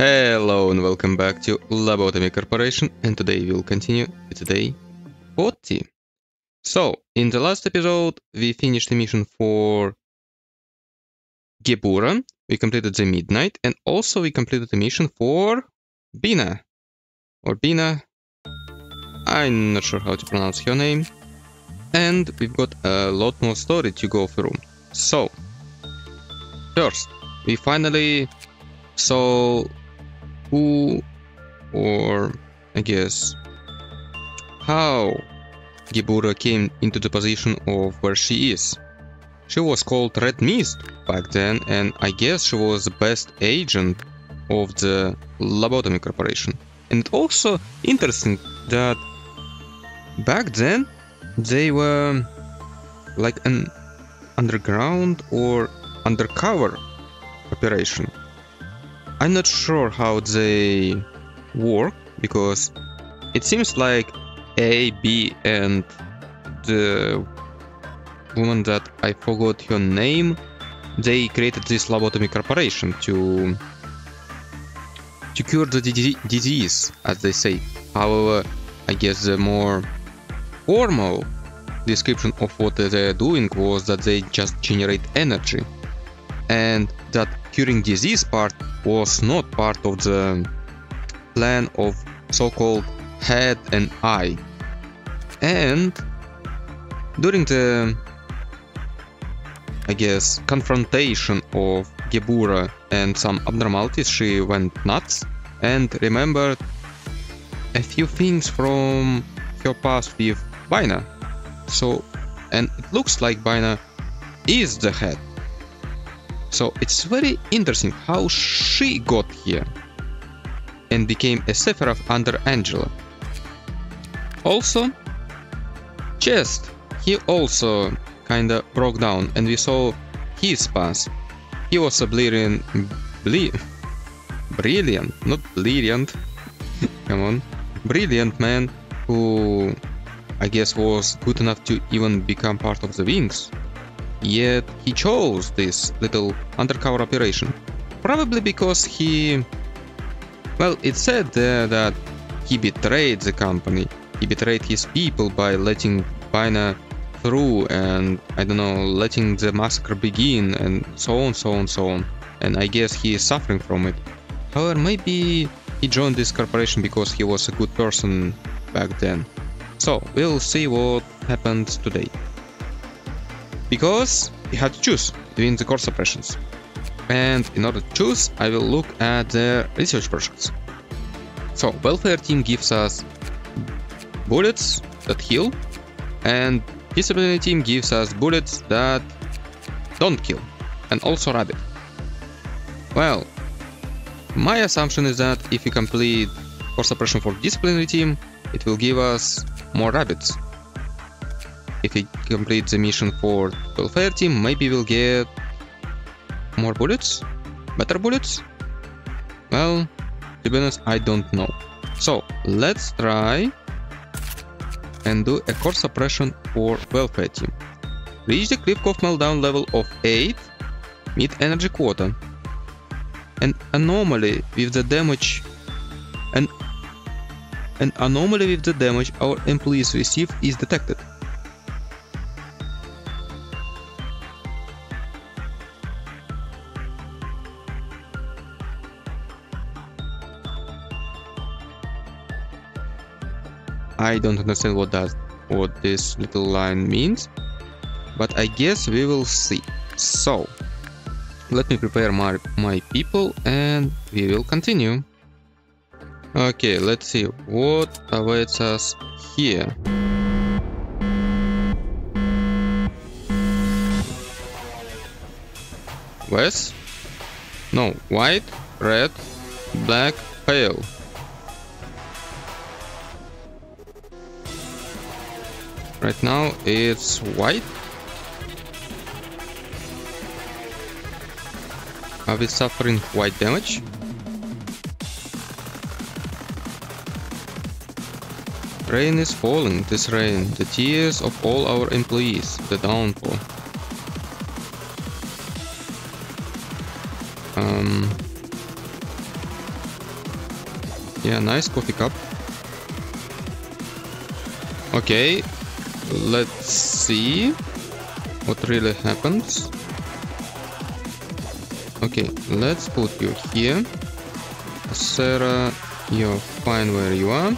Hello and welcome back to Lobotomy Corporation, and today we'll continue with day 40. So, in the last episode, we finished the mission for Gebura, we completed the Midnight, and also we completed the mission for Bina. Or Bina, I'm not sure how to pronounce her name. And we've got a lot more story to go through. So, first, we finally saw who, or I guess how, Gebura came into the position of where she is. She was called Red Mist back then, and I guess she was the best agent of the Lobotomy Corporation. And also interesting that back then they were like an underground or undercover operation. I'm not sure how they work, because it seems like A, B, and the woman that I forgot her name, they created this Lobotomy Corporation to cure the disease, as they say. However, I guess the more formal description of what they're doing was that they just generate energy, and that curing disease part was not part of the plan of so-called head and eye. And during the, I guess, confrontation of Gebura and some abnormalities, she went nuts and remembered a few things from her past with Bina. So, and it looks like Bina is the head. So it's very interesting how she got here and became a Sephiroth under Angela. Also, Chest, he also kinda broke down, and we saw his past. He was a brilliant, not brilliant, come on, brilliant man who I guess was good enough to even become part of the Wings. Yet he chose this little undercover operation, probably because he, well, it said there that he betrayed the company, he betrayed his people by letting Bina through, and I don't know, letting the massacre begin, and so on. And I guess he is suffering from it. However, maybe he joined this corporation because he was a good person back then. So we'll see what happens today. Because we had to choose between the core suppressions. And in order to choose, I will look at the research projects. So, welfare team gives us bullets that heal, and disciplinary team gives us bullets that don't kill, and also rabbit. Well, my assumption is that if we complete core suppression for disciplinary team, it will give us more rabbits. If we complete the mission for welfare team, maybe we'll get more bullets? Better bullets? Well, to be honest, I don't know. So, let's try and do a core suppression for welfare team. Reach the Krivkov meltdown level of 8, meet energy quota. An anomaly with the damage our employees receive is detected. I don't understand what this little line means, but I guess we will see. So, let me prepare my people and we will continue. Okay, let's see what awaits us here. West? No, white, red, black, pale. Right now it's white. Are we suffering white damage? Rain is falling, this rain, the tears of all our employees, the downpour. Yeah, nice coffee cup. Okay, let's see what really happens. Okay, let's put you here. Sarah, you're fine where you are.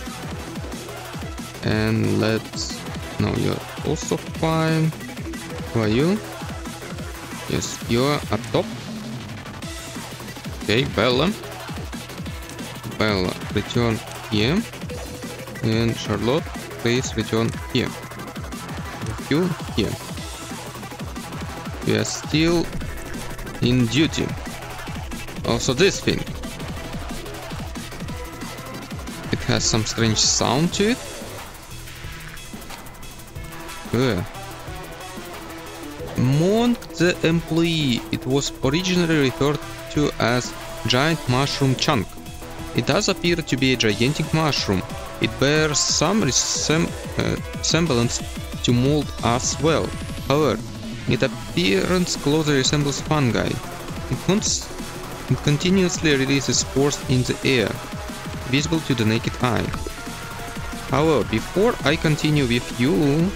And let's... No, you're also fine. Who are you? Yes, you're up top. Okay, Bella. Bella, return here. And Charlotte, please return here. You here. We are still in duty. Also this thing. It has some strange sound to it. Monk the employee. It was originally referred to as giant mushroom chunk. It does appear to be a gigantic mushroom. It bears some resemblance to mold as well. However, its appearance closely resembles fungi. It continuously releases spores in the air, visible to the naked eye. However, before I continue with you,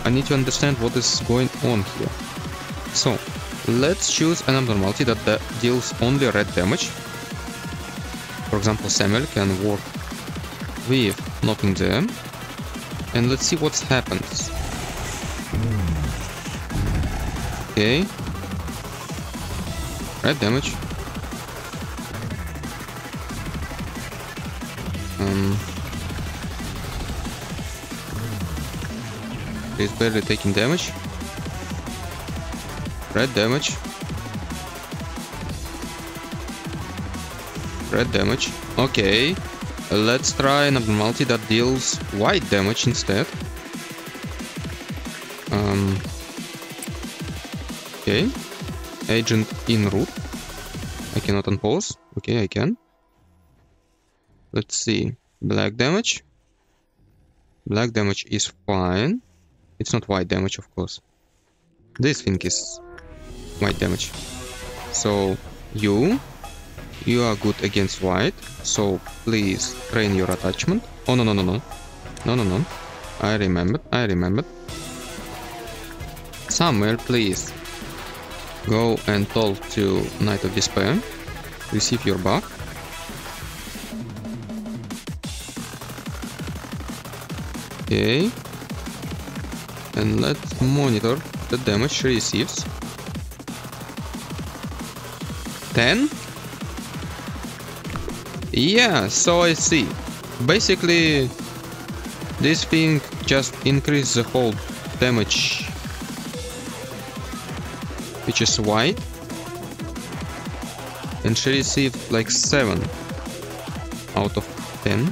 I need to understand what is going on here. So, let's choose an abnormality that deals only red damage. For example, Samuel can work with nothing there. And let's see what happens. Okay. Red damage. He's barely taking damage. Red damage. Red damage. Okay. Let's try an abnormality that deals white damage instead. Okay. Agent in route. I cannot unpause. Okay, I can. Let's see. Black damage. Black damage is fine. It's not white damage, of course. This thing is white damage. So, you are good against white. So, please train your attachment. Oh, no. No. I remembered. Samuel, please. Go and talk to Knight of Despair. Receive your buff. Okay. And let's monitor the damage she receives. 10? Yeah, so I see. Basically, this thing just increases the whole damage, which is white. And she received like 7 out of 10.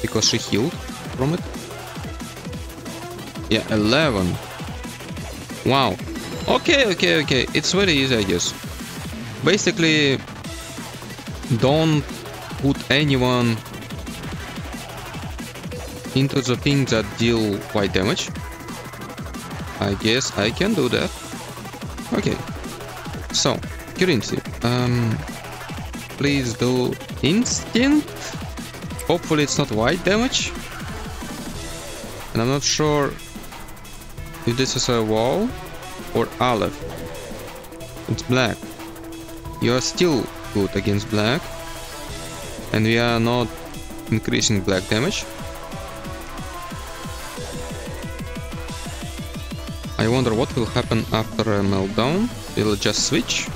Because she healed from it. Yeah, 11. Wow. Okay. It's very easy, I guess. Basically, don't put anyone into the things that deal white damage. I guess I can do that. Okay. So, currency. Please do instinct. Hopefully it's not white damage. And I'm not sure if this is a wall or Aleph. It's black. You are still good against black. And we are not increasing black damage. I wonder what will happen after a meltdown. Will it just switch?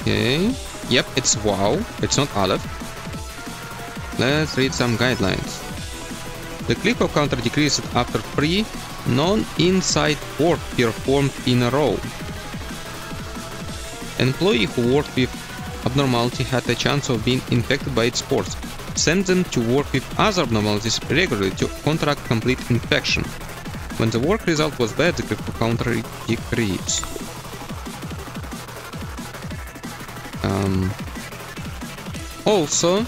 Okay. Yep, it's WoW. It's not Aleph. Let's read some guidelines. The click of counter decreases after 3 non-inside work performed in a row. Employee who worked with abnormality had a chance of being infected by its spores. Send them to work with other abnormalities regularly to contract complete infection. When the work result was bad, the click of counter decreased. Also,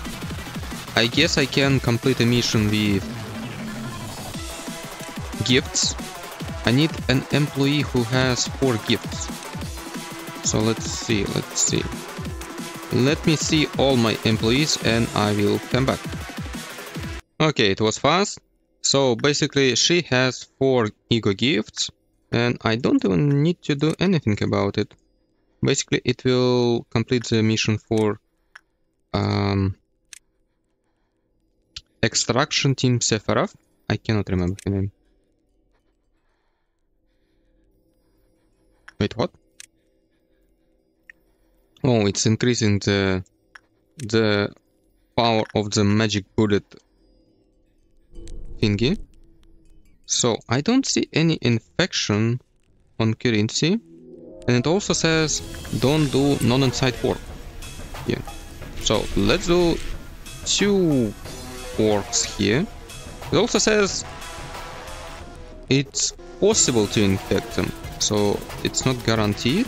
I guess I can complete a mission with gifts. I need an employee who has 4 gifts. So let's see. Let me see all my employees and I will come back. Okay, it was fast. So basically she has 4 ego gifts and I don't even need to do anything about it. Basically it will complete the mission for Extraction Team Sephiroth. I cannot remember her name. Wait, what? Oh, it's increasing the power of the magic bullet thingy. So I don't see any infection on currency, and it also says don't do non-inside work. Yeah. So let's do 2 works here. It also says it's possible to infect them, so it's not guaranteed.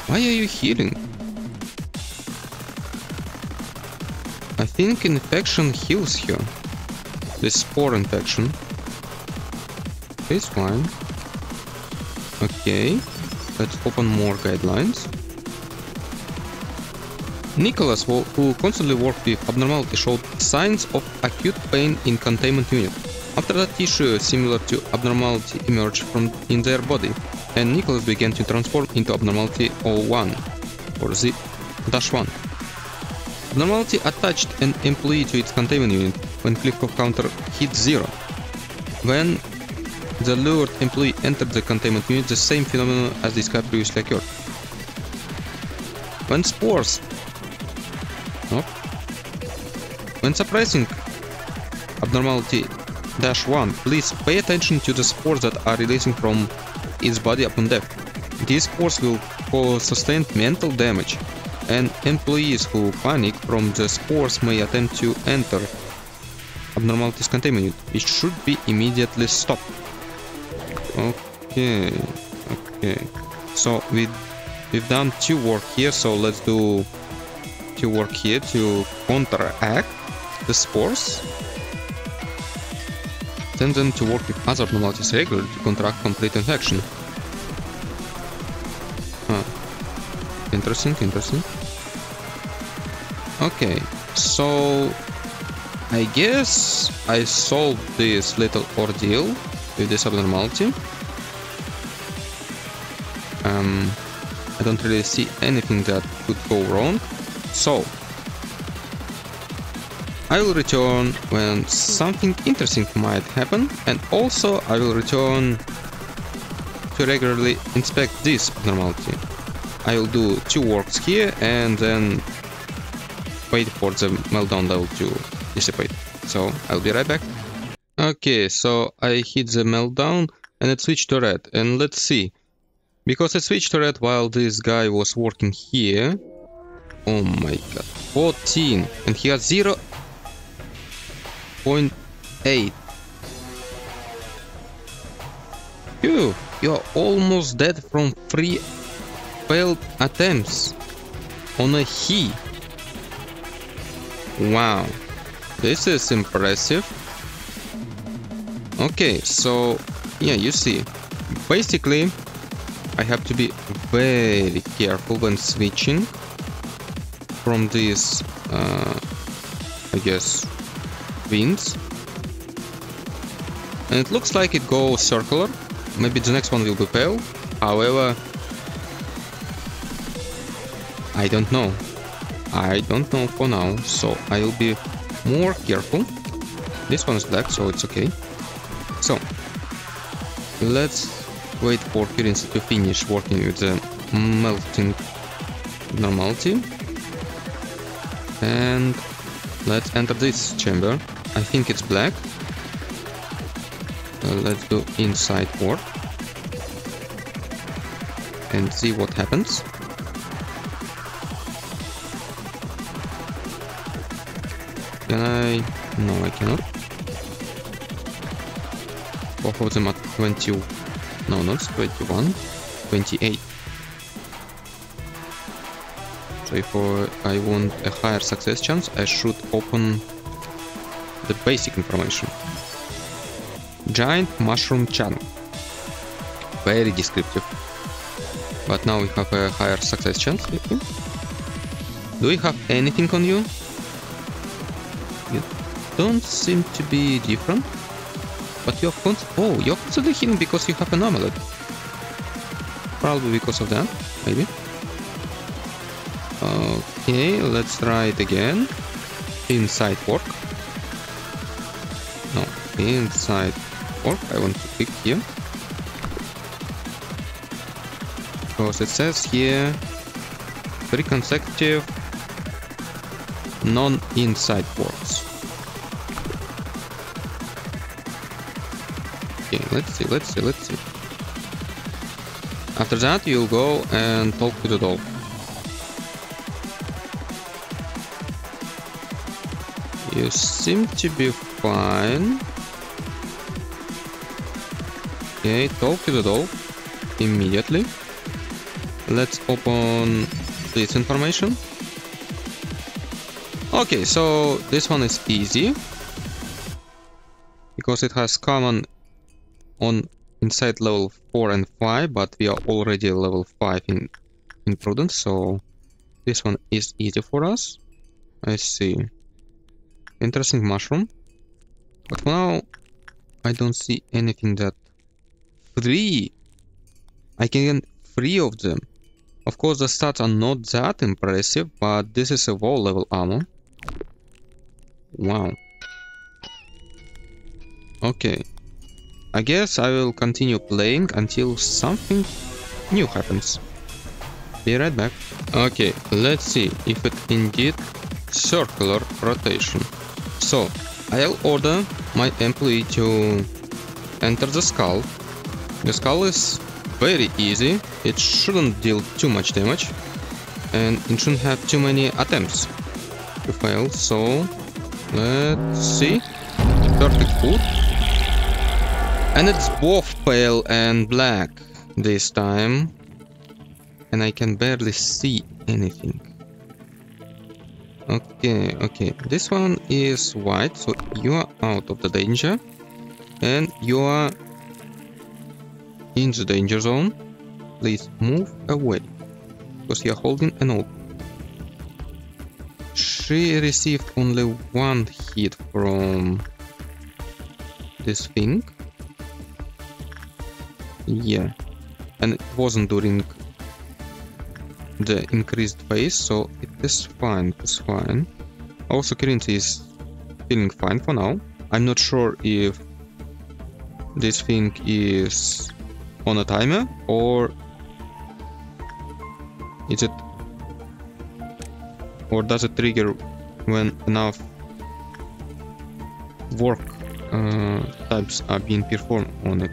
Why are you healing? I think infection heals her. This spore infection. It's fine. Okay, let's open more guidelines. Nicholas, who constantly worked with abnormality, showed signs of acute pain in containment unit. After that, tissue similar to abnormality emerged from in their body, and Nicholas began to transform into abnormality 01 or Z-1. Abnormality attached an employee to its containment unit when Cliffcroft counter hit 0. When the lured employee entered the containment unit, the same phenomenon as described previously occurred. When spores... Nope. When suppressing abnormality -1, please pay attention to the spores that are releasing from its body upon death. These spores will cause sustained mental damage, and employees who panic from the spores may attempt to enter abnormalities containment unit, which should be immediately stopped. Okay. So we've done 2 work here, so let's do 2 work here to counteract the spores. Then to work with other abnormalities regularly to counteract complete infection. Interesting. Okay, so I guess I solved this little ordeal with this abnormality. I don't really see anything that could go wrong. So I will return when something interesting might happen, and also I will return to regularly inspect this abnormality. I will do 2 works here and then wait for the meltdown level to dissipate. So I'll be right back. Okay, so I hit the meltdown and it switched to red, and let's see. Because it switched to red while this guy was working here. Oh my god, 14, and he has 0.8. You're almost dead from 3 failed attempts on a he. Wow, this is impressive. Okay, so yeah, you see, basically I have to be very careful when switching from these, I guess, winds. And it looks like it goes circular. Maybe the next one will be pale. However, I don't know. For now, so I will be more careful. This one is black, so it's okay. So let's wait for currency to finish working with the melting normality. And let's enter this chamber. I think it's black. Let's do inside work and see what happens. Can I? No, I cannot. Both of them at 20. No, not 21. 28. So if I want a higher success chance, I should open the basic information. Giant mushroom chunk. Very descriptive. But now we have a higher success chance. Do we have anything on you? You don't seem to be different. But you're constantly healing because you have an amulet. Probably because of that, maybe. Okay, let's try it again. Inside work. No, inside work. I want to click here. Because it says here 3 consecutive non-inside works. Okay, let's see. After that, you'll go and talk to the doll. You seem to be fine. Okay, talk to the doll immediately. Let's open this information. Okay, so this one is easy. Because it has common on inside level 4 and 5, but we are already level 5 in prudence, so this one is easy for us. I see. Interesting mushroom. But for now, I don't see anything that... 3! I can get 3 of them. Of course, the stats are not that impressive, but this is a wall level ammo. Wow. Okay. I guess I will continue playing until something new happens. Be right back. Okay, let's see if it indeed circular rotation. So, I'll order my employee to enter the skull. The skull is very easy. It shouldn't deal too much damage. And it shouldn't have too many attempts to fail. So, let's see. Perfect food. And it's both pale and black this time. And I can barely see anything. Okay. This one is white, so you are out of the danger. And you are in the danger zone. Please move away. Because you are holding an orb. She received only 1 hit from this thing. Yeah, and it wasn't during the increased phase, so it is fine, Also, Kirinti is feeling fine for now. I'm not sure if this thing is on a timer, or is it... or does it trigger when enough work types are being performed on it.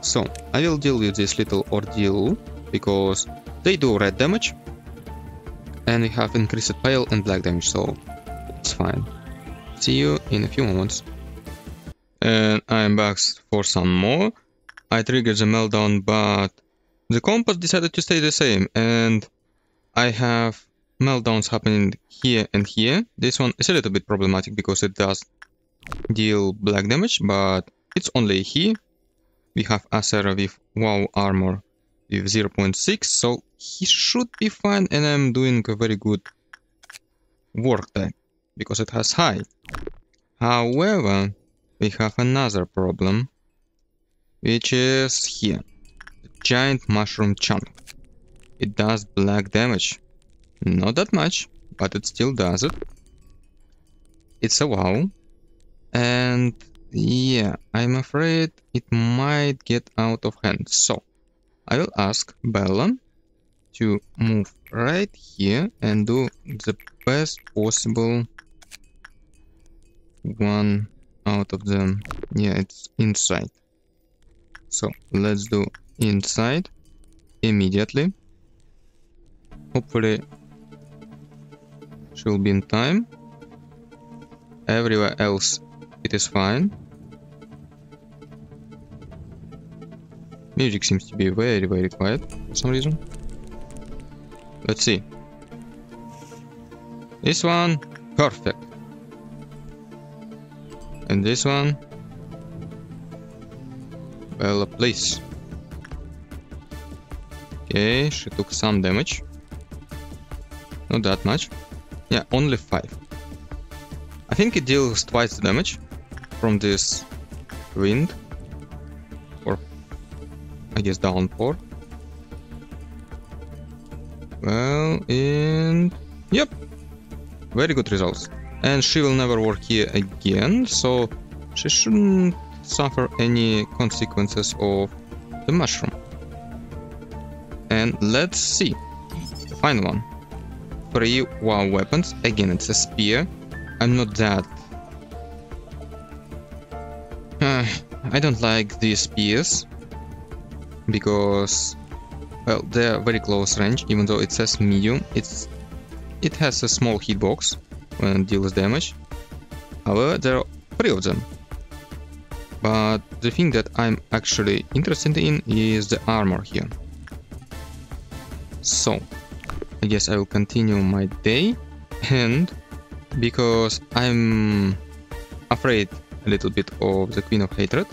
So, I will deal with this little ordeal, because they do red damage, and we have increased pale and black damage, so it's fine. See you in a few moments. And I'm back for some more. I triggered the meltdown, but the compass decided to stay the same, and I have meltdowns happening here and here. This one is a little bit problematic because it does deal black damage, but it's only here. We have Asera with WoW armor with 0.6, so he should be fine, and I'm doing a very good work type because it has high. However, we have another problem, which is here. The giant mushroom chunk. It does black damage. Not that much, but it still does it. It's a WoW. And yeah, I'm afraid it might get out of hand. So, I will ask Bella to move right here and do the best possible one out of them. Yeah, it's inside. So, let's do inside immediately. Hopefully, she'll be in time. Everywhere else, it is fine. Music seems to be very, very quiet for some reason. Let's see. This one, perfect. And this one, Bella, please. Okay, she took some damage. Not that much. Yeah, only 5. I think it deals twice the damage from this wind. Or, I guess, downpour. Well, and... Yep! Very good results. And she will never work here again, so she shouldn't suffer any consequences of the mushroom. And let's see. The final one. 3 wow weapons. Again, it's a spear. I'm not that... I don't like these spears. Because... well, they're very close range, even though it says medium. It has a small hitbox when it deals damage. However, there are 3 of them. But the thing that I'm actually interested in is the armor here. So, I guess I will continue my day, and because I'm afraid a little bit of the Queen of Hatred,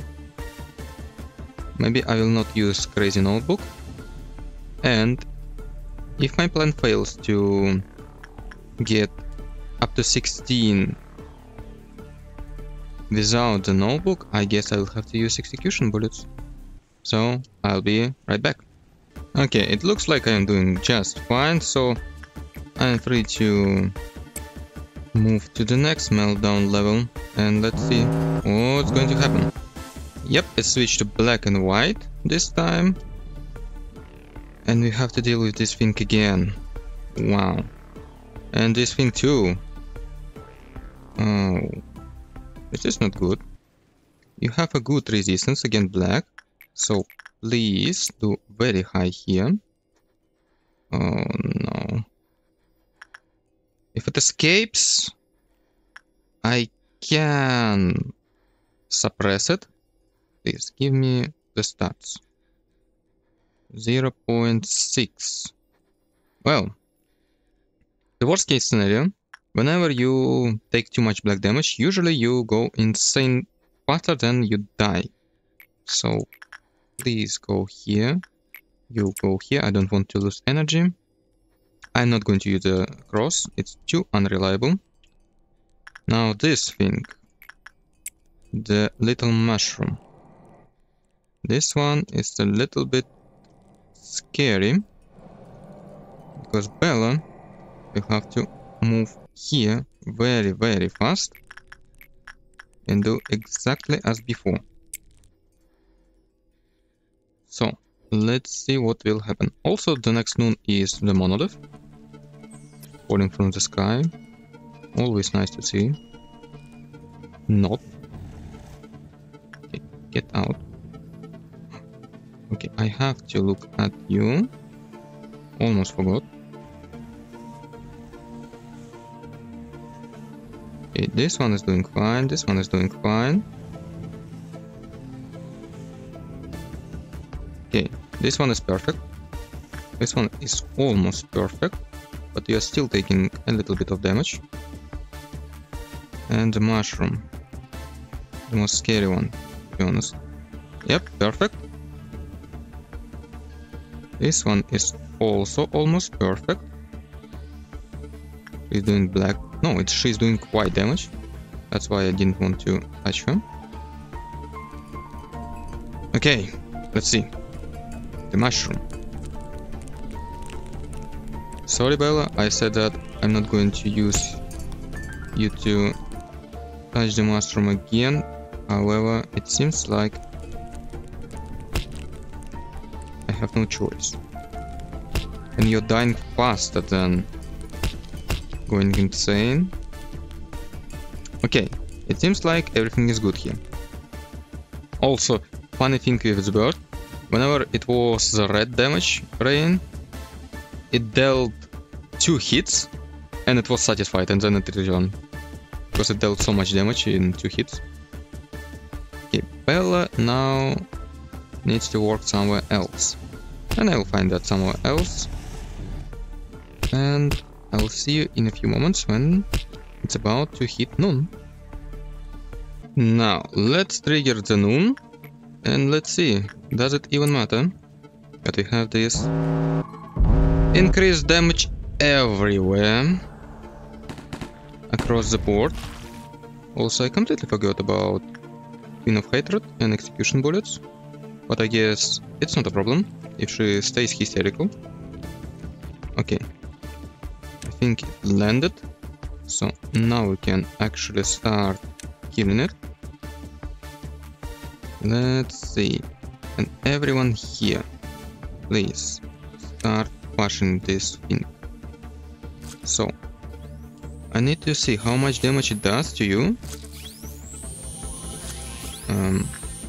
maybe I will not use Crazy Notebook, and if my plan fails to get up to 16 without the notebook, I guess I will have to use execution bullets. So I'll be right back. Okay, it looks like I am doing just fine, so I'm free to move to the next meltdown level, and let's see what's going to happen. Yep, it switched to black and white this time, and we have to deal with this thing again. Wow. And this thing too. Oh, this is not good. You have a good resistance against black, so please do very high here. Oh no. If it escapes, I can suppress it. Please give me the stats. 0.6. Well, the worst case scenario, whenever you take too much black damage, usually you go insane faster than you die. So please go here. You go here. I don't want to lose energy. I'm not going to use the cross. It's too unreliable. Now this thing. The little mushroom. This one is a little bit scary. Because Bella will have to move here very, very fast. And do exactly as before. So, let's see what will happen. Also, the next noon is the monolith. Falling from the sky. Always nice to see. Not. Okay, get out. Okay, I have to look at you. Almost forgot. Okay, this one is doing fine. This one is doing fine. Okay, this one is perfect. This one is almost perfect, but you are still taking a little bit of damage. And the mushroom, the most scary one, to be honest. Yep, perfect. This one is also almost perfect. She's doing black. No, she's doing white damage. That's why I didn't want to touch her. Okay, let's see. The mushroom. Sorry, Bella, I said that I'm not going to use you to touch the mushroom again. However, it seems like I have no choice. And you're dying faster than going insane. Okay, it seems like everything is good here. Also, funny thing with the bird, whenever it was the red damage rain, it dealt 2 hits and it was satisfied, and then it returned. Because it dealt so much damage in 2 hits. Okay, Bella now needs to work somewhere else. And I will find that somewhere else. And I will see you in a few moments when it's about to hit noon. Now, let's trigger the noon. And let's see, does it even matter that we have this increased damage everywhere across the board? Also, I completely forgot about Queen of Hatred and Execution Bullets, but I guess it's not a problem if she stays hysterical. Okay, I think it landed, so now we can actually start killing it. Let's see, and everyone here, please start pushing this thing. So, I need to see how much damage it does to you.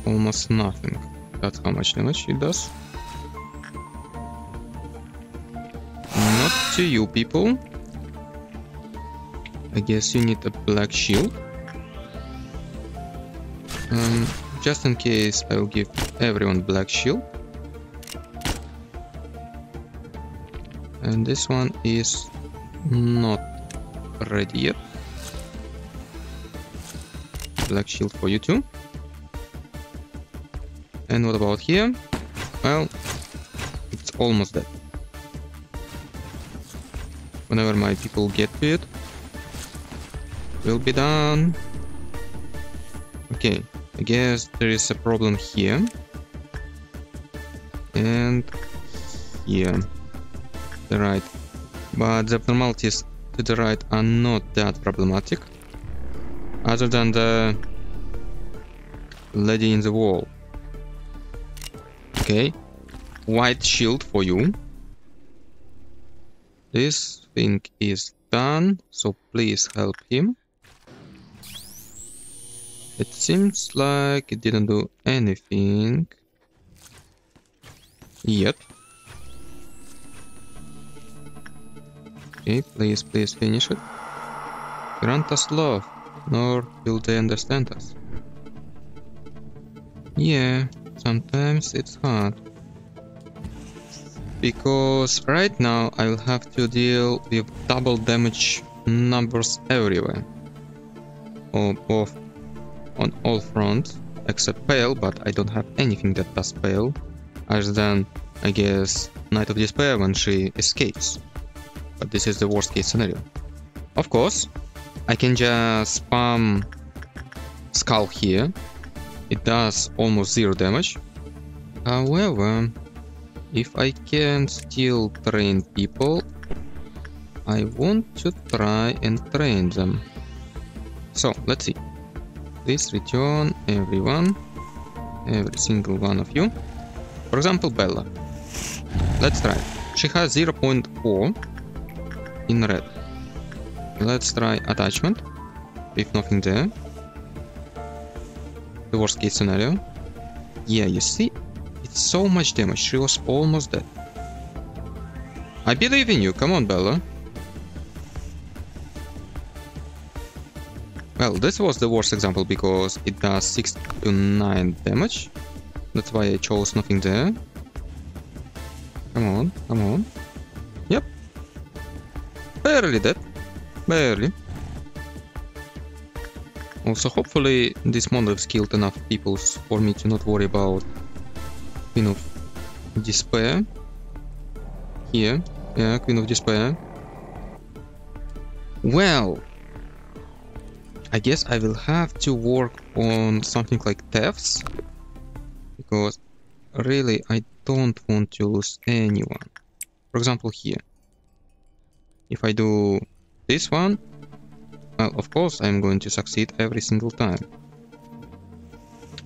Almost nothing. That's how much damage it does. Not to you people. I guess you need a black shield. Just in case, I will give everyone black shield. And this one is not ready yet. Black shield for you too. And what about here? Well, it's almost dead. Whenever my people get to it, we'll be done. Okay, I guess there is a problem here. And here. The right. But the abnormalities to the right are not that problematic. Other than the lady in the wall. Okay, white shield for you. This thing is done, so please help him. It seems like it didn't do anything yet. Okay, please finish it. Grant us love, nor will they understand us. Yeah, sometimes it's hard. Because right now I will have to deal with double damage numbers everywhere. Or both on all fronts, except Pale, but I don't have anything that does Pale. Other than, I guess, Night of Despair when she escapes. But this is the worst case scenario. Of course, I can just spam Skull here. It does almost 0 damage. However, if I can still train people, I want to try and train them. So, let's see. Please return everyone. Every single one of you. For example, Bella. Let's try. She has 0.4 in red. Let's try attachment. If nothing there. The worst case scenario. Yeah, you see? It's so much damage. She was almost dead. I believe in you. Come on, Bella. Well, this was the worst example because it does 6 to 9 damage. That's why I chose nothing there. Come on, come on. Yep. Barely dead. Barely. Also, hopefully this monolith killed enough people for me to not worry about Queen of Despair. Here. Yeah, Queen of Despair. Well, I guess I will have to work on something like thefts. Because really I don't want to lose anyone. For example, here. If I do this one, well, of course I'm going to succeed every single time.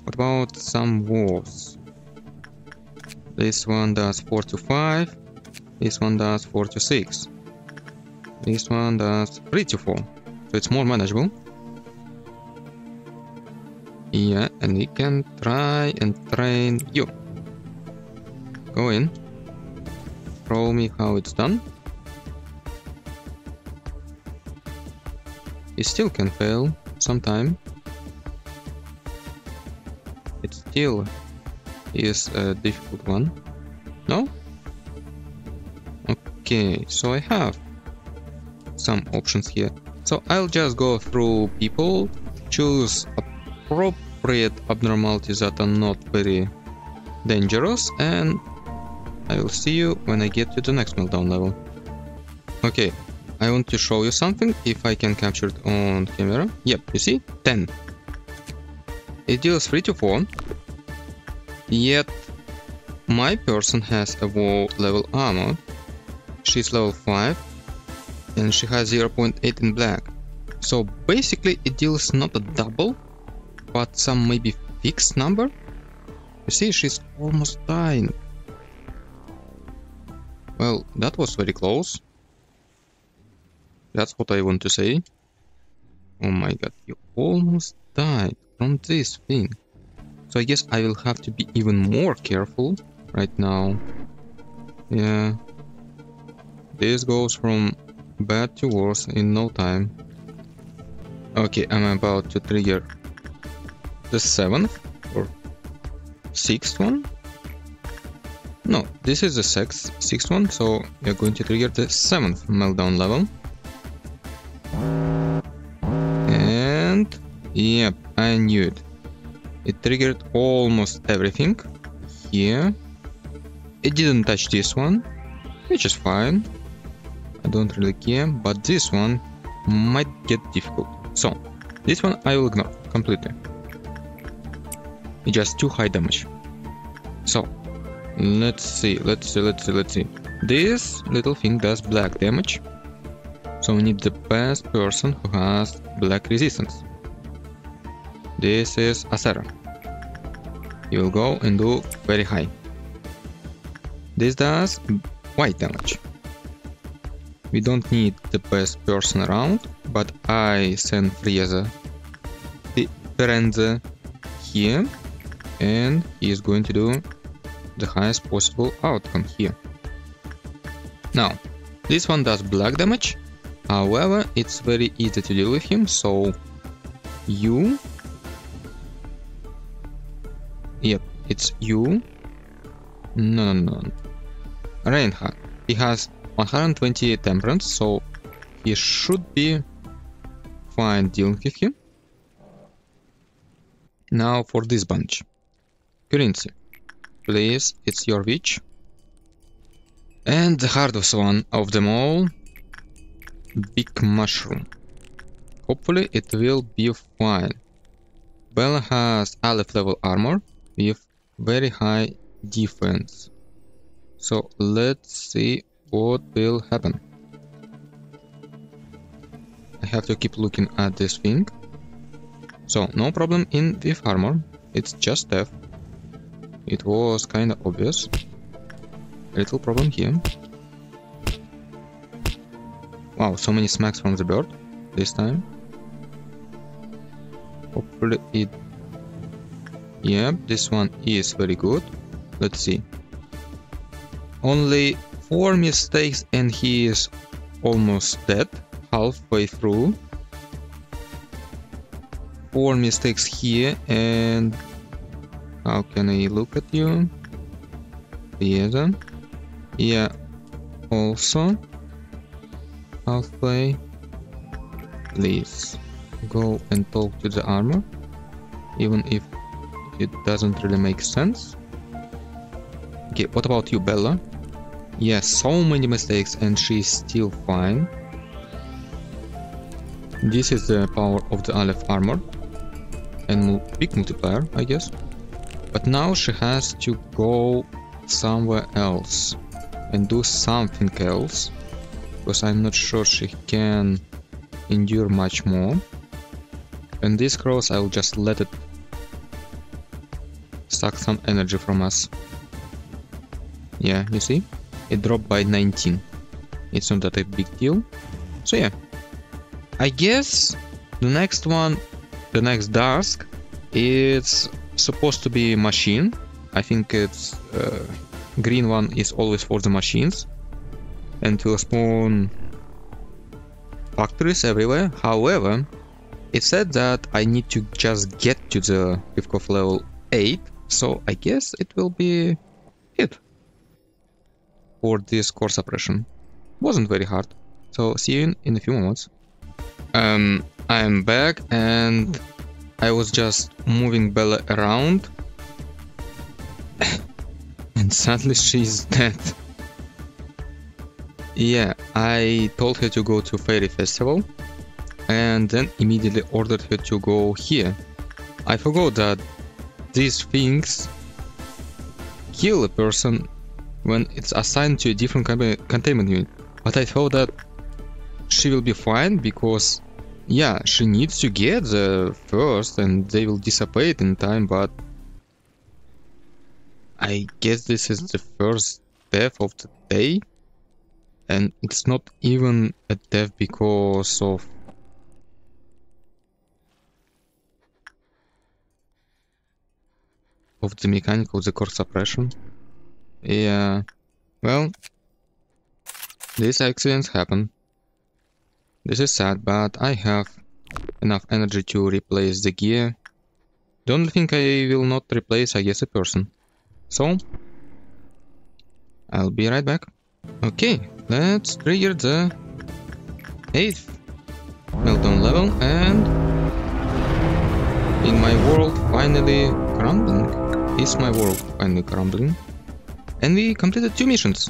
What about some wars? This one does 4 to 5. This one does 4 to 6. This one does 3 to 4. So it's more manageable. Yeah, and we can try and train you. Go in. Show me how it's done. It still can fail sometime. It still is a difficult one. No? Okay, so I have some options here. So I'll just go through people, choose spread abnormalities that are not very dangerous, and I will see you when I get to the next meltdown level. Okay, I want to show you something, if I can capture it on camera. Yep, you see? 10. It deals 3 to 4, yet my person has a low level armor. She's level 5, and she has 0.8 in black. So basically it deals not a double, but some maybe fixed number. You see, she's almost dying. Well, that was very close. That's what I want to say. Oh my god, you almost died from this thing. So I guess I will have to be even more careful right now. Yeah. This goes from bad to worse in no time. Okay, I'm about to trigger the 7th or 6th one. No, this is the 6th one, so we are going to trigger the 7th meltdown level. And yep, I knew it. It triggered almost everything here. It didn't touch this one, which is fine. I don't really care, but this one might get difficult. So, this one I will ignore completely. It's just too high damage. So, let's see. This little thing does black damage. So we need the best person who has black resistance. This is Asera. You will go and do very high. This does white damage. We don't need the best person around, but I send Frieza Firenze here, and he is going to do the highest possible outcome here. Now, this one does black damage, however, it's very easy to deal with him, so you... Yep, it's you. No. Reinhardt. He has 120 temperance, so he should be fine dealing with him. Now for this bunch. Currency. Please, it's your witch. And the hardest one of them all, Big Mushroom. Hopefully it will be fine. Bella has Aleph level armor with very high defense. So let's see what will happen. I have to keep looking at this thing. So no problem with armor, it's just death. It was kinda obvious. Little problem here. Wow, so many smacks from the bird this time. Hopefully it... Yeah, this one is very good. Let's see. Only 4 mistakes and he is almost dead, halfway through. 4 mistakes here, and how can I look at you? Yeah, yeah, also halfway. Please go and talk to the armor, even if it doesn't really make sense. Okay, what about you, Bella? Yeah, so many mistakes and she's still fine. This is the power of the Aleph armor and big multiplier, I guess. But now she has to go somewhere else and do something else, because I'm not sure she can endure much more. And this cross, I'll just let it suck some energy from us. Yeah, you see? It dropped by 19. It's not that a big deal. So yeah. I guess the next one, the next task, it's supposed to be machine. I think it's green one is always for the machines. And will spawn factories everywhere. However, it said that I need to just get to the Rivkov level 8. So I guess it will be it for this core suppression. Wasn't very hard. So see you in a few moments. I am back, and I was just moving Bella around and suddenly she's dead. Yeah, I told her to go to Fairy Festival and then immediately ordered her to go here. I forgot that these things kill a person when it's assigned to a different containment unit. But I thought that she will be fine because, yeah, she needs to get there first and they will dissipate in time, but I guess this is the first death of the day. And it's not even a death because of the mechanic of the core suppression. Yeah, well, these accidents happen. This is sad, but I have enough energy to replace the gear. The only thing I will not replace, I guess, a person. So, I'll be right back. Okay, let's trigger the 8th meltdown level, and in my world finally crumbling. Is my world finally crumbling? And we completed 2 missions.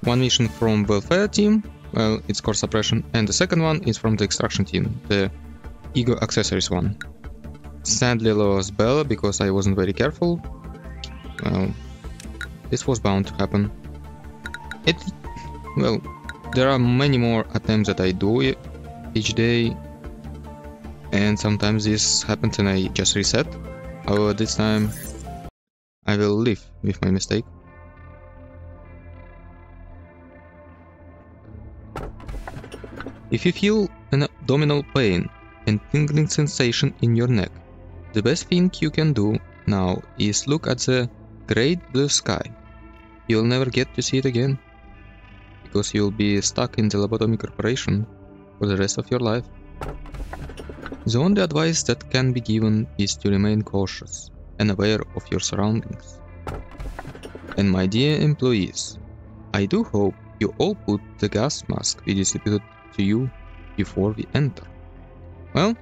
One mission from welfare team, well, it's core suppression, and the second one is from the extraction team, the ego accessories one. Sadly lost Bella because I wasn't very careful. Well, this was bound to happen. Well, there are many more attempts that I do each day, and sometimes this happens and I just reset. However, this time I will live with my mistake. If you feel an abdominal pain and tingling sensation in your neck, the best thing you can do now is look at the great blue sky. You'll never get to see it again, because you'll be stuck in the Lobotomy Corporation for the rest of your life. The only advice that can be given is to remain cautious and aware of your surroundings. And my dear employees, I do hope you all put the gas mask we distributed to you before we enter. Well,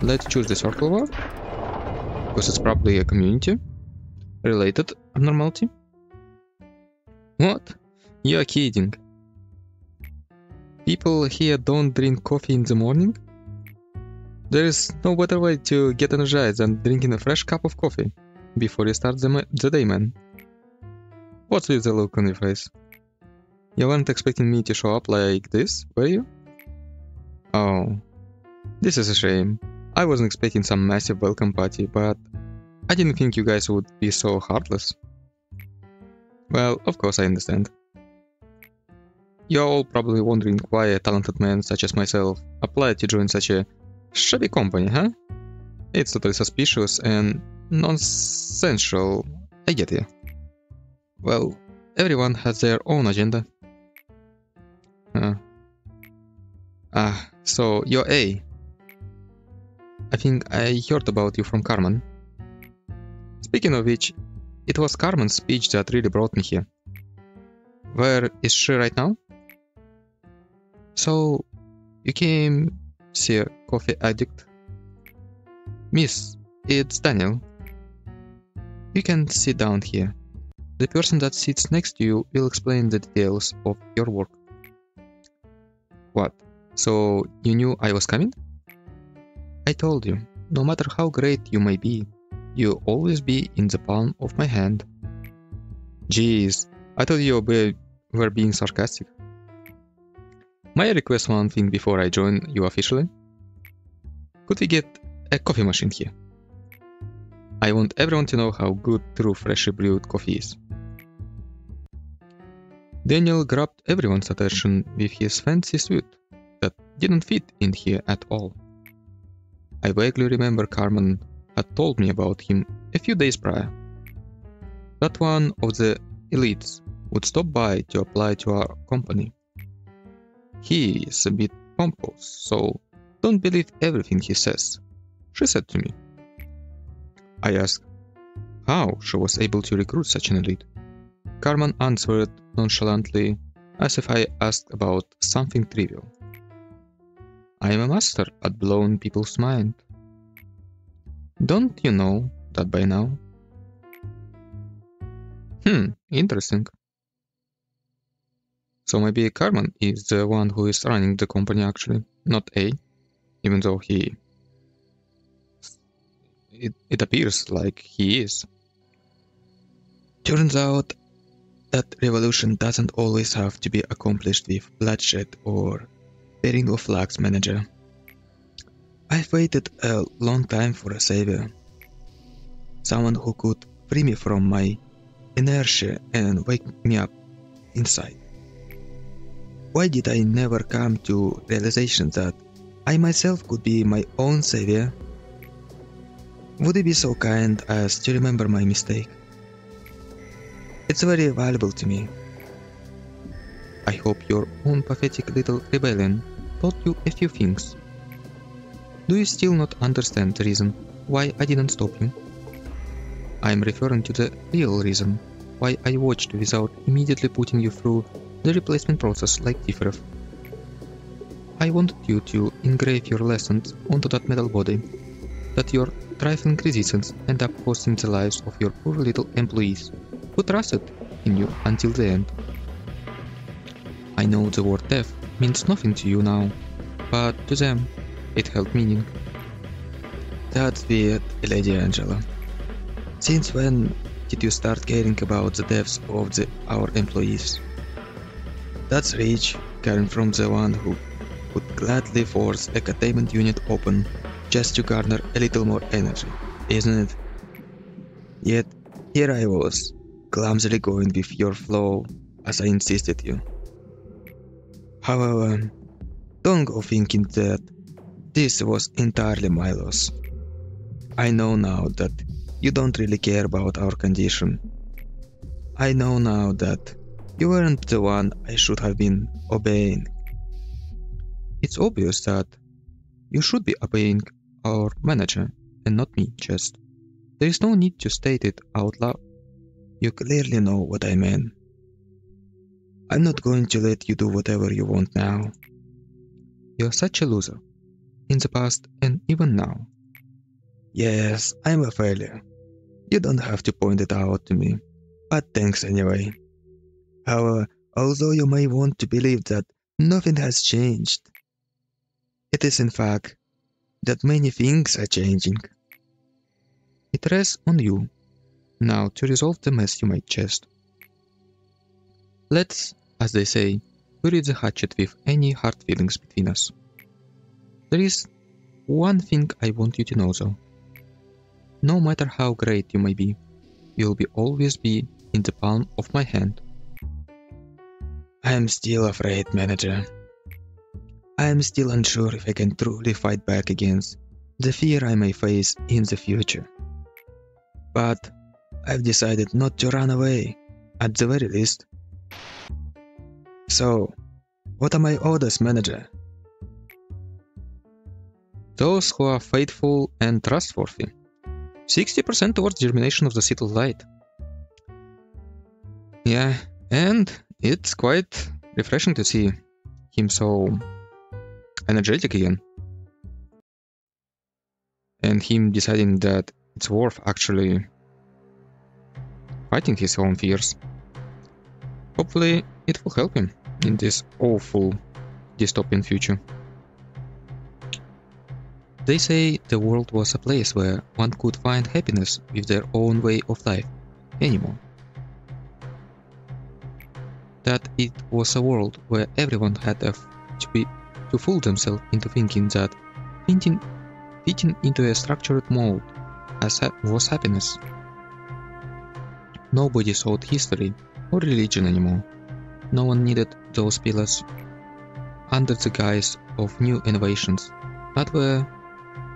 let's choose the circle war, because it's probably a community-related abnormality. What? You're kidding. People here don't drink coffee in the morning? There is no better way to get energized than drinking a fresh cup of coffee before you start the day, man. What's with the look on your face? You weren't expecting me to show up like this, were you? Oh, this is a shame. I wasn't expecting some massive welcome party, but I didn't think you guys would be so heartless. Well, of course I understand. You're all probably wondering why a talented man such as myself applied to join such a shabby company, huh? It's totally suspicious and nonsensical, I get you. Well, everyone has their own agenda. So you're A. I think I heard about you from Carmen. Speaking of which, it was Carmen's speech that really brought me here. Where is she right now? So, you came, sir, coffee addict? Miss, it's Daniel. You can sit down here. The person that sits next to you will explain the details of your work. What? So, you knew I was coming? I told you, no matter how great you may be, you'll always be in the palm of my hand. Jeez, I thought you were being sarcastic. May I request one thing before I join you officially? Could we get a coffee machine here? I want everyone to know how good true freshly brewed coffee is. Daniel grabbed everyone's attention with his fancy suit that didn't fit in here at all. I vaguely remember Carmen had told me about him a few days prior. That one of the elites would stop by to apply to our company. He is a bit pompous, so don't believe everything he says, she said to me. I asked how she was able to recruit such an elite. Carmen answered nonchalantly, as if I asked about something trivial. I am a master at blowing people's mind. Don't you know that by now? Interesting. So maybe Carmen is the one who is running the company actually, not A, even though it appears like he is. Turns out that revolution doesn't always have to be accomplished with bloodshed or bearing of flags, manager. I've waited a long time for a savior. Someone who could free me from my inertia and wake me up inside. Why did I never come to realization that I myself could be my own savior? Would you be so kind as to remember my mistake? It's very valuable to me. I hope your own pathetic little rebellion taught you a few things. Do you still not understand the reason why I didn't stop you? I am referring to the real reason why I watched without immediately putting you through the replacement process like Tiferov. I wanted you to engrave your lessons onto that metal body, that your trifling resistance end up costing the lives of your poor little employees who trusted in you until the end. I know the word death means nothing to you now, but to them it held meaning. That's weird, Lady Angela. Since when did you start caring about the deaths of our employees? That's rich, coming from the one who would gladly force a containment unit open just to garner a little more energy, isn't it? Yet, here I was, clumsily going with your flow as I insisted you. However, don't go thinking that this was entirely my loss. I know now that you don't really care about our condition. I know now that you weren't the one I should have been obeying. It's obvious that you should be obeying our manager and not me, just. There is no need to state it out loud. You clearly know what I mean. I'm not going to let you do whatever you want now. You're such a loser, in the past and even now. Yes, I'm a failure. You don't have to point it out to me, but thanks anyway. However, although you may want to believe that nothing has changed, it is in fact that many things are changing. It rests on you now to resolve the mess you made, just. Let's, as they say, bury the hatchet with any hard feelings between us. There is one thing I want you to know though. No matter how great you may be, you'll always be in the palm of my hand. I am still afraid, manager. I am still unsure if I can truly fight back against the fear I may face in the future. But I've decided not to run away, at the very least. So, what are my orders, manager? Those who are faithful and trustworthy. 60% towards germination of the seed of light. Yeah, and it's quite refreshing to see him so energetic again. And him deciding that it's worth actually fighting his own fears. Hopefully it will help him in this awful dystopian future. They say the world was a place where one could find happiness with their own way of life anymore. That it was a world where everyone had to fool themselves into thinking that fitting into a structured mold was happiness. Nobody sought history or religion anymore. No one needed those pillars. Under the guise of new innovations that were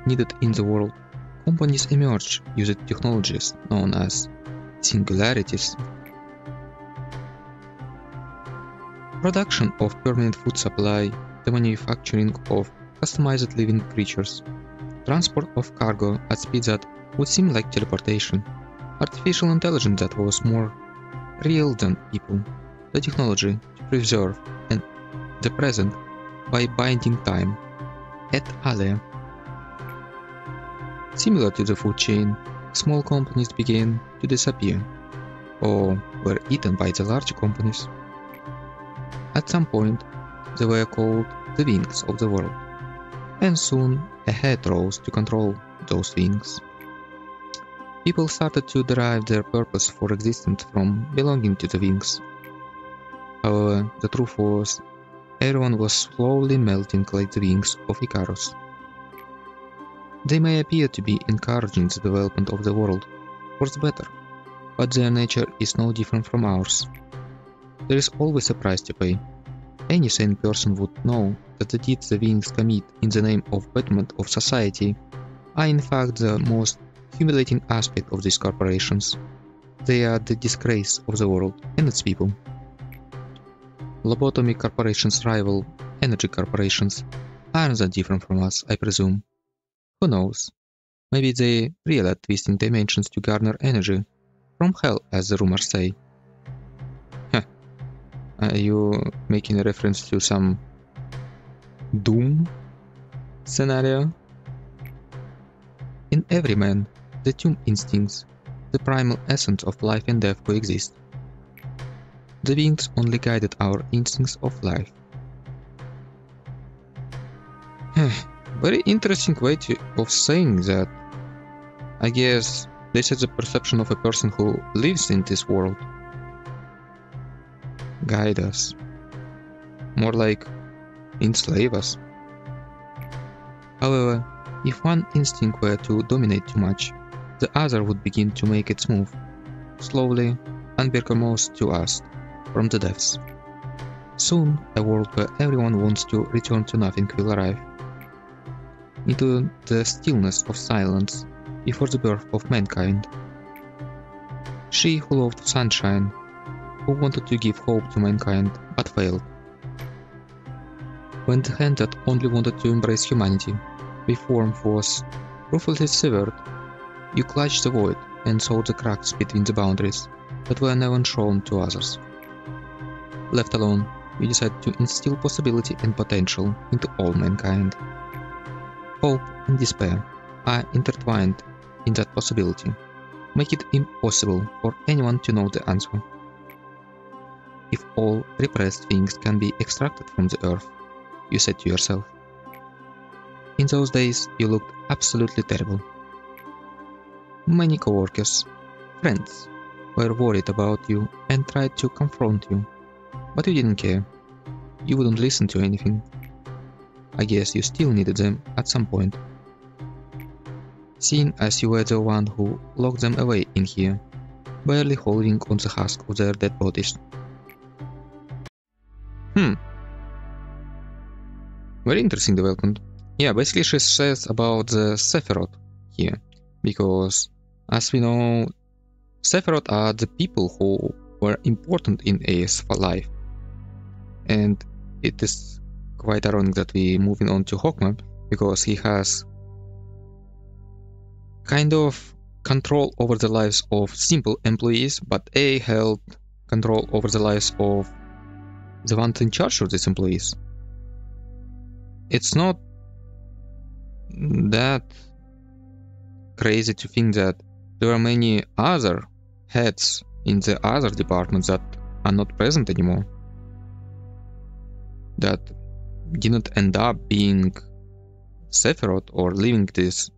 needed in the world, companies emerged using technologies known as singularities. Production of permanent food supply, the manufacturing of customized living creatures, transport of cargo at speeds that would seem like teleportation, artificial intelligence that was more real than people, the technology to preserve and the present by binding time, et al. Similar to the food chain, small companies began to disappear, or were eaten by the large companies. At some point, they were called the wings of the world, and soon a head rose to control those wings. People started to derive their purpose for existence from belonging to the wings. However, the truth was, everyone was slowly melting like the wings of Icarus. They may appear to be encouraging the development of the world for the better, but their nature is no different from ours. There is always a price to pay. Any sane person would know that the deeds the wings commit in the name of betterment of society are in fact the most humiliating aspect of these corporations. They are the disgrace of the world and its people. Lobotomy Corporation's rival, energy corporations, aren't that different from us, I presume. Who knows? Maybe they reel at twisting dimensions to garner energy from hell, as the rumors say. Are you making a reference to some doom scenario? In every man, the tomb instincts, the primal essence of life and death coexist. The wings only guided our instincts of life. Very interesting way of saying that. I guess this is the perception of a person who lives in this world. Guide us. More like enslave us. However, if one instinct were to dominate too much, the other would begin to make its move, slowly, unbeknownst to us, from the depths. Soon, a world where everyone wants to return to nothing will arrive. Into the stillness of silence before the birth of mankind. She who loved sunshine, who wanted to give hope to mankind, but failed. When the hand that only wanted to embrace humanity, with warmth, was ruthlessly severed, you clutched the void and saw the cracks between the boundaries that were never shown to others. Left alone, you decided to instill possibility and potential into all mankind. Hope and despair are intertwined in that possibility, make it impossible for anyone to know the answer. If all repressed things can be extracted from the earth, you said to yourself. In those days, you looked absolutely terrible. Many coworkers, friends, were worried about you and tried to confront you, but you didn't care. You wouldn't listen to anything. I guess you still needed them at some point. Seeing as you were the one who locked them away in here, barely holding on the husk of their dead bodies. Very interesting development. Yeah, basically she says about the Sephiroth here, because as we know, Sephiroth are the people who were important in AS for life. And it is quite ironic that we moving on to Hawkman, because he has kind of control over the lives of simple employees, but A held control over the lives of the ones in charge of these employees. It's not that crazy to think that there are many other heads in the other departments that are not present anymore, that didn't end up being Sephiroth or living this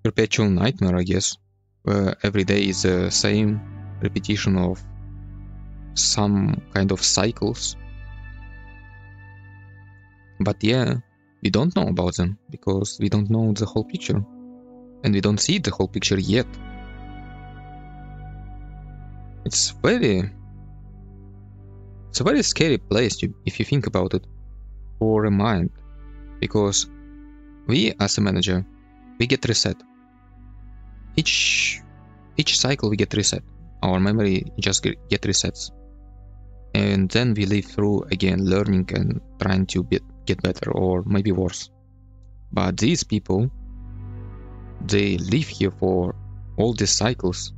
perpetual nightmare, I guess, where every day is the same repetition of some kind of cycles. But yeah, we don't know about them because we don't know the whole picture, and we don't see the whole picture yet. It's a very scary place if you think about it for a mind, because we as a manager, we get reset. Each cycle we get reset. Our memory just get resets, and then we live through again, learning and trying to get better, or maybe worse. But these people, they live here for all these cycles.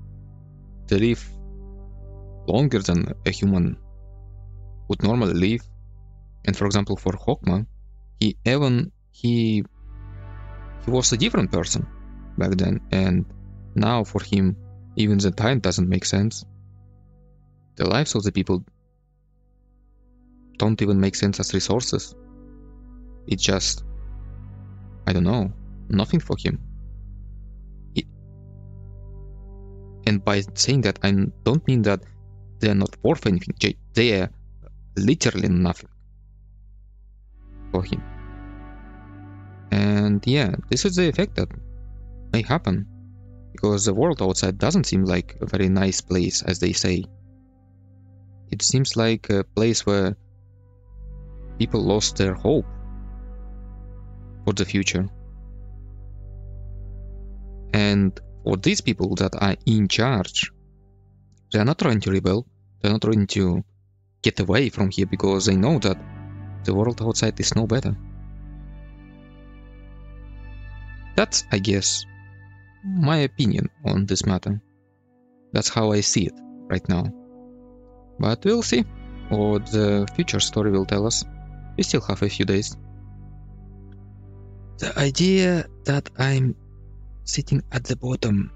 They live longer than a human would normally live. And for example, for Hawkman, he he was a different person back then, and now for him, even the time doesn't make sense. The lives of the people don't even make sense as resources. It's just, I don't know, nothing for him. And by saying that, I don't mean that they are not worth anything. They are literally nothing for him. And yeah, this is the effect that may happen, because the world outside doesn't seem like a very nice place, as they say. It seems like a place where people lost their hope for the future. And for these people that are in charge, they are not trying to rebel, they are not trying to get away from here because they know that the world outside is no better. That's, I guess, my opinion on this matter. That's how I see it right now. But we'll see what the future story will tell us. We still have a few days. The idea that I'm sitting at the bottom,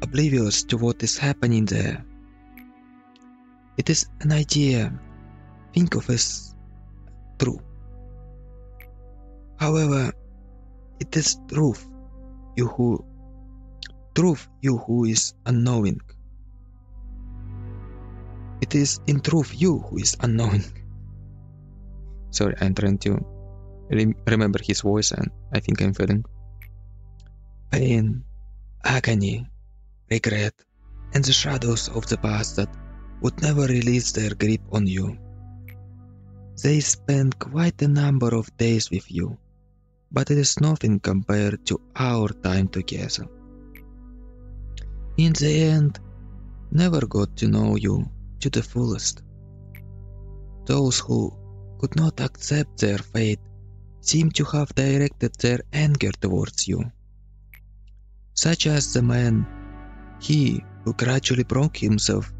oblivious to what is happening there. It is an idea. Think of as true. However, it is truth. You who is unknowing. It is in truth you who is unknowing. Sorry, I'm trying to remember his voice and I think I'm failing. Pain, agony, regret, and the shadows of the past that would never release their grip on you. They spend quite a number of days with you, but it is nothing compared to our time together. In the end, never got to know you to the fullest. Those who could not accept their fate seem to have directed their anger towards you. Such as the man, he who gradually broke himself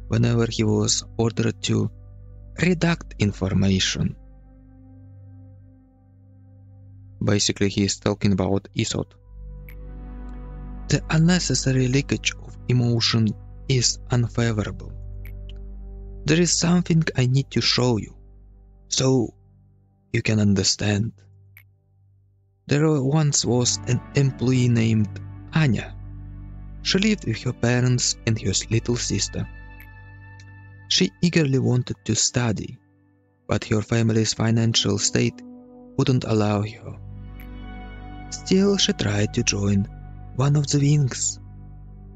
whenever he was ordered to redact information. Basically, he is talking about Isot. The unnecessary leakage of emotion is unfavorable. There is something I need to show you, so you can understand. There once was an employee named Anya. She lived with her parents and her little sister. She eagerly wanted to study, but her family's financial state wouldn't allow her. Still, she tried to join one of the wings.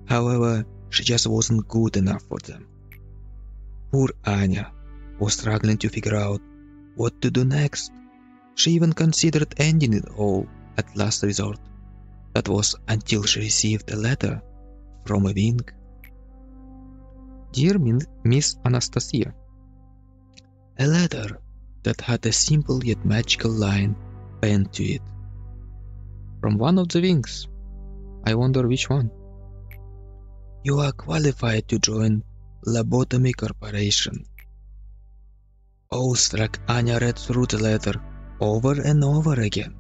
However, she just wasn't good enough for them. Poor Anya was struggling to figure out what to do next. She even considered ending it all at last resort. That was until she received a letter from a wing. Dear Miss Anastasia. A letter that had a simple yet magical line penned to it. From one of the wings. I wonder which one. You are qualified to join Lobotomy Corporation. Awestruck, Anya read through the letter over and over again.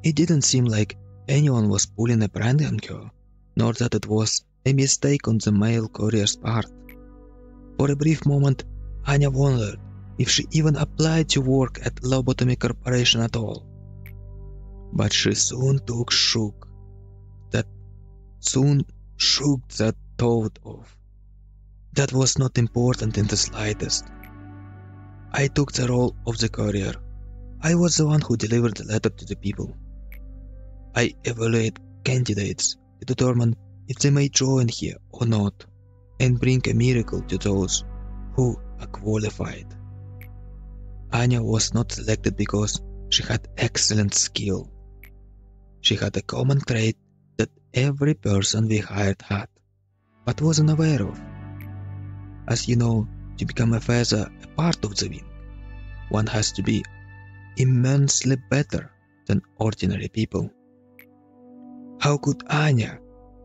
It didn't seem like anyone was pulling a prank on her, nor that it was a mistake on the mail courier's part. For a brief moment, Anya wondered if she even applied to work at Lobotomy Corporation at all. But she soon shook that thought of. That was not important in the slightest. I took the role of the courier. I was the one who delivered the letter to the people. I evaluate candidates to determine if they may join here or not, and bring a miracle to those who are qualified. Anya was not selected because she had excellent skill. She had a common trait that every person we hired had, but wasn't aware of. As you know, to become a feather, a part of the wing, one has to be immensely better than ordinary people. How could Anya,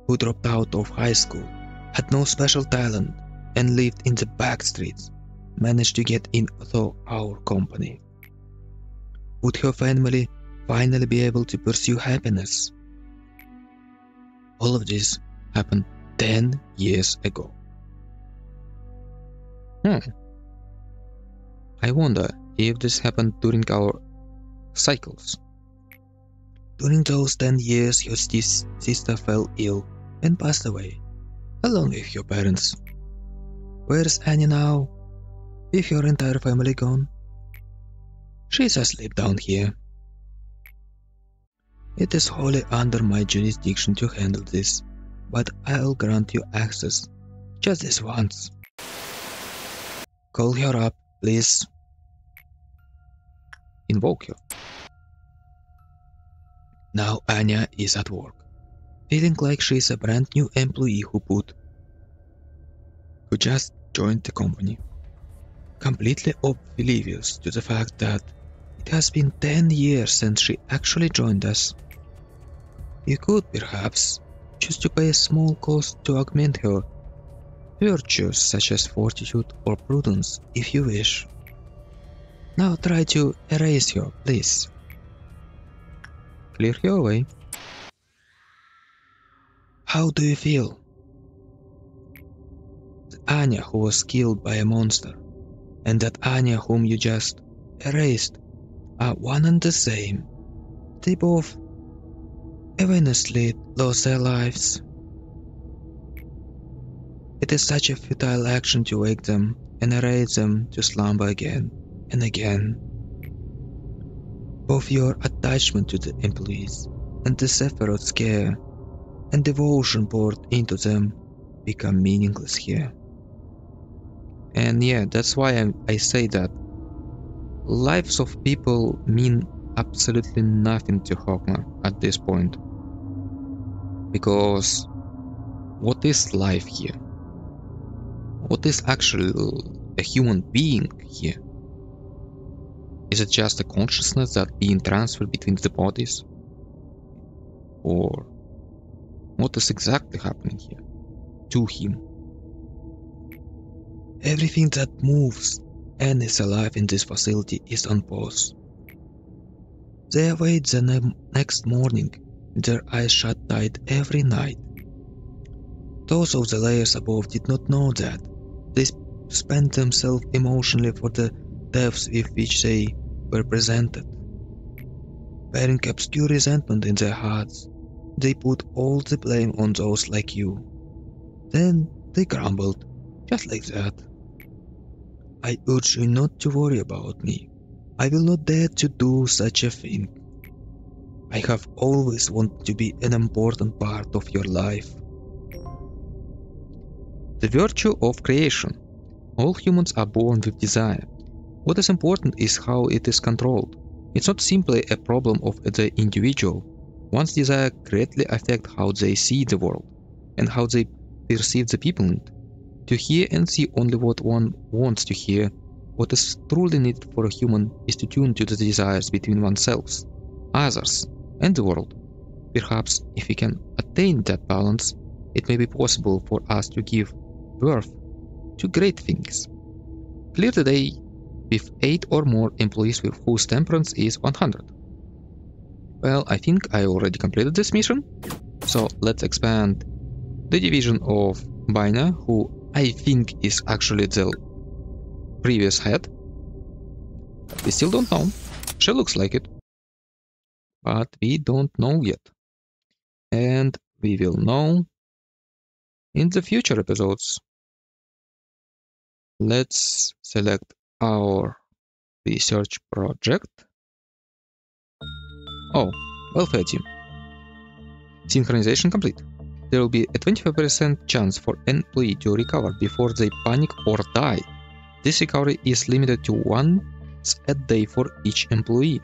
who dropped out of high school, had no special talent, and lived in the back streets, manage to get into our company? Would her family finally be able to pursue happiness. All of this happened 10 years ago. I wonder if this happened during our cycles. During those 10 years, your sister fell ill and passed away, along with your parents. Where's Annie now? With your entire family gone? She's asleep down here. It is wholly under my jurisdiction to handle this, but I'll grant you access, just this once. Call her up, please. Invoke her. Now Anya is at work, feeling like she's a brand new employee who just joined the company, completely oblivious to the fact that it has been 10 years since she actually joined us. You could perhaps choose to pay a small cost to augment her virtues such as fortitude or prudence if you wish. Now try to erase her, please. Clear her away. How do you feel? The Anya who was killed by a monster and that Anya whom you just erased are one and the same. They both earnestly lost their lives. It is such a futile action to wake them and erase them to slumber again and again. Both your attachment to the employees and the Sephiroth's care and devotion poured into them become meaningless here. And yeah, that's why I say that lives of people mean absolutely nothing to Hawkman at this point. Because what is life here? What is actually a human being here? Is it just a consciousness that being transferred between the bodies? Or what is exactly happening here to him? Everything that moves and is alive in this facility is on pause. They await the next morning, their eyes shut tight every night. Those of the layers above did not know that. They spent themselves emotionally for the deaths with which they were presented. Bearing obscure resentment in their hearts, they put all the blame on those like you. Then they grumbled, just like that. I urge you not to worry about me. I will not dare to do such a thing. I have always wanted to be an important part of your life. The virtue of creation. All humans are born with desire. What is important is how it is controlled. It's not simply a problem of the individual. One's desire greatly affects how they see the world and how they perceive the people in it. To hear and see only what one wants to hear, what is truly needed for a human is to tune to the desires between oneself, others, and the world. Perhaps if we can attain that balance, it may be possible for us to give birth to great things. Clear the day with 8 or more employees with whose temperance is 100. Well, I think I already completed this mission, so let's expand the division of Bina, who I think is actually the previous head. We still don't know. She looks like it, but we don't know yet. And we will know in the future episodes. Let's select our research project. Oh, welfare team. Synchronization complete. There will be a 25% chance for an employee to recover before they panic or die. This recovery is limited to once a day for each employee.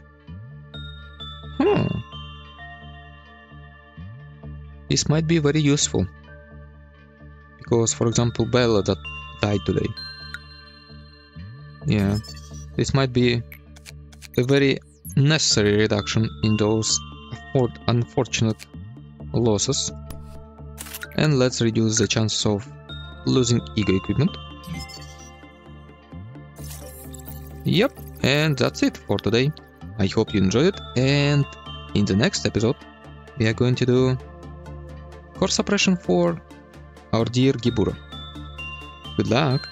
This might be very useful. Because, for example, Bella that died today. Yeah, this might be a very necessary reduction in those unfortunate losses. And let's reduce the chances of losing ego equipment. Yep, and that's it for today. I hope you enjoyed it, and in the next episode, we are going to do core suppression for our dear Gebura. Good luck!